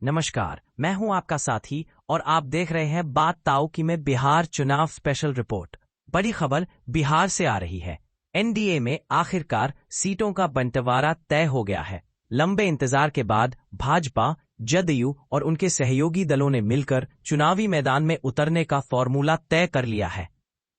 नमस्कार, मैं हूं आपका साथी और आप देख रहे हैं बात ताऊ की में बिहार चुनाव स्पेशल रिपोर्ट। बड़ी खबर बिहार से आ रही है। एनडीए में आखिरकार सीटों का बंटवारा तय हो गया है। लंबे इंतजार के बाद भाजपा, जदयू और उनके सहयोगी दलों ने मिलकर चुनावी मैदान में उतरने का फॉर्मूला तय कर लिया है।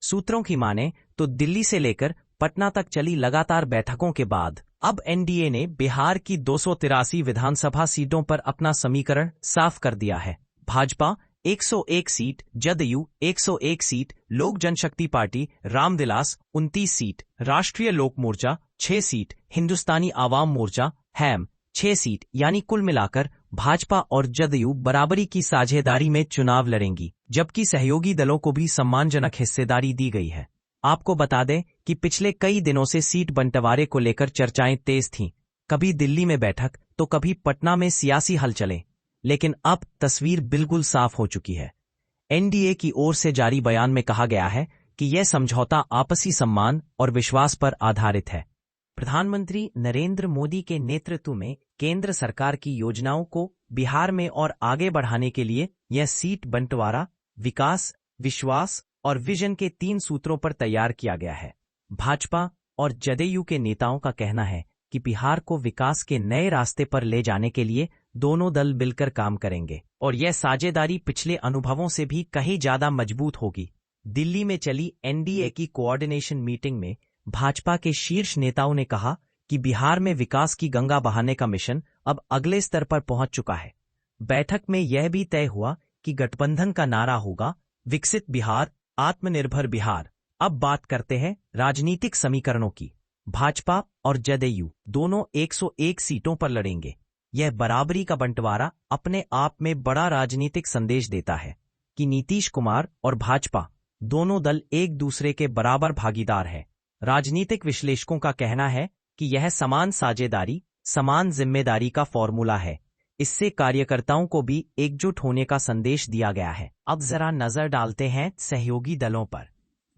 सूत्रों की माने तो दिल्ली से लेकर पटना तक चली लगातार बैठकों के बाद अब एनडीए ने बिहार की 283 विधानसभा सीटों पर अपना समीकरण साफ कर दिया है। भाजपा 101 सीट, जदयू 101 सीट, लोक जनशक्ति पार्टी रामविलास 29 सीट, राष्ट्रीय लोक मोर्चा 6 सीट, हिंदुस्तानी आवाम मोर्चा हैम 6 सीट, यानी कुल मिलाकर भाजपा और जदयू बराबरी की साझेदारी में चुनाव लड़ेंगी, जबकि सहयोगी दलों को भी सम्मानजनक हिस्सेदारी दी गई है। आपको बता दें कि पिछले कई दिनों से सीट बंटवारे को लेकर चर्चाएं तेज थीं। कभी दिल्ली में बैठक तो कभी पटना में सियासी हलचलें, लेकिन अब तस्वीर बिल्कुल साफ हो चुकी है। एनडीए की ओर से जारी बयान में कहा गया है कि यह समझौता आपसी सम्मान और विश्वास पर आधारित है। प्रधानमंत्री नरेंद्र मोदी के नेतृत्व में केंद्र सरकार की योजनाओं को बिहार में और आगे बढ़ाने के लिए यह सीट बंटवारा विकास, विश्वास और विजन के 3 सूत्रों पर तैयार किया गया है। भाजपा और जदयू के नेताओं का कहना है कि बिहार को विकास के नए रास्ते पर ले जाने के लिए दोनों दल मिलकर काम करेंगे और यह साझेदारी पिछले अनुभवों से भी कहीं ज्यादा मजबूत होगी। दिल्ली में चली एनडीए की कोऑर्डिनेशन मीटिंग में भाजपा के शीर्ष नेताओं ने कहा कि बिहार में विकास की गंगा बहाने का मिशन अब अगले स्तर पर पहुंच चुका है। बैठक में यह भी तय हुआ कि गठबंधन का नारा होगा विकसित बिहार, आत्मनिर्भर बिहार। अब बात करते हैं राजनीतिक समीकरणों की। भाजपा और जदयू दोनों 101 सीटों पर लड़ेंगे। यह बराबरी का बंटवारा अपने आप में बड़ा राजनीतिक संदेश देता है कि नीतीश कुमार और भाजपा दोनों दल एक दूसरे के बराबर भागीदार हैं। राजनीतिक विश्लेषकों का कहना है कि यह समान साझेदारी, समान जिम्मेदारी का फॉर्मूला है। इससे कार्यकर्ताओं को भी एकजुट होने का संदेश दिया गया है। अब जरा नजर डालते हैं सहयोगी दलों पर।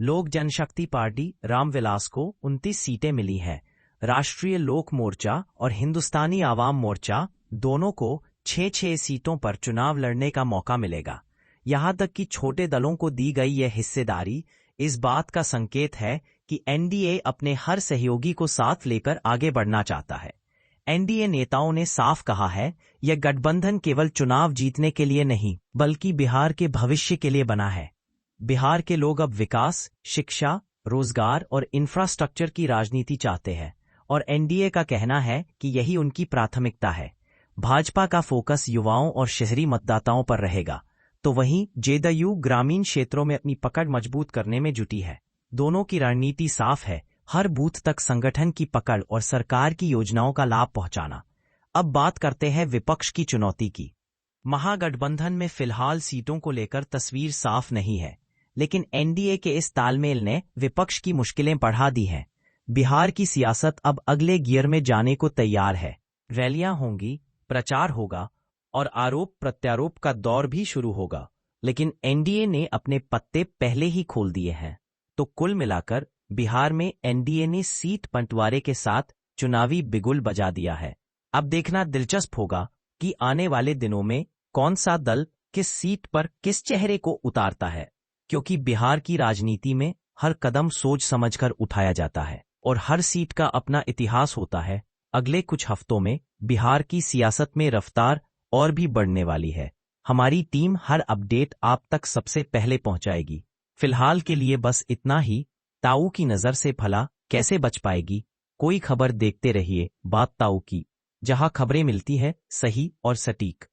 लोक जनशक्ति पार्टी रामविलास को 29 सीटें मिली हैं। राष्ट्रीय लोक मोर्चा और हिंदुस्तानी आवाम मोर्चा दोनों को 6-6 सीटों पर चुनाव लड़ने का मौका मिलेगा। यहां तक कि छोटे दलों को दी गई यह हिस्सेदारी इस बात का संकेत है कि एनडीए अपने हर सहयोगी को साथ लेकर आगे बढ़ना चाहता है। एनडीए नेताओं ने साफ कहा है, यह गठबंधन केवल चुनाव जीतने के लिए नहीं, बल्कि बिहार के भविष्य के लिए बना है। बिहार के लोग अब विकास, शिक्षा, रोजगार और इंफ्रास्ट्रक्चर की राजनीति चाहते हैं और एनडीए का कहना है कि यही उनकी प्राथमिकता है। भाजपा का फोकस युवाओं और शहरी मतदाताओं पर रहेगा, तो वहीं जदयू ग्रामीण क्षेत्रों में अपनी पकड़ मजबूत करने में जुटी है। दोनों की रणनीति साफ है, हर बूथ तक संगठन की पकड़ और सरकार की योजनाओं का लाभ पहुंचाना। अब बात करते हैं विपक्ष की चुनौती की। महागठबंधन में फिलहाल सीटों को लेकर तस्वीर साफ नहीं है, लेकिन एनडीए के इस तालमेल ने विपक्ष की मुश्किलें बढ़ा दी हैं। बिहार की सियासत अब अगले गियर में जाने को तैयार है। रैलियां होंगी, प्रचार होगा और आरोप प्रत्यारोप का दौर भी शुरू होगा, लेकिन एनडीए ने अपने पत्ते पहले ही खोल दिए हैं। तो कुल मिलाकर बिहार में एनडीए ने सीट बंटवारे के साथ चुनावी बिगुल बजा दिया है। अब देखना दिलचस्प होगा कि आने वाले दिनों में कौन सा दल किस सीट पर किस चेहरे को उतारता है, क्योंकि बिहार की राजनीति में हर कदम सोच समझकर उठाया जाता है और हर सीट का अपना इतिहास होता है। अगले कुछ हफ्तों में बिहार की सियासत में रफ्तार और भी बढ़ने वाली है। हमारी टीम हर अपडेट आप तक सबसे पहले पहुंचाएगी। फिलहाल के लिए बस इतना ही। ताऊ की नजर से भला कैसे बच पाएगी? कोई खबर देखते रहिए बात ताऊ की, जहां खबरें मिलती है सही और सटीक।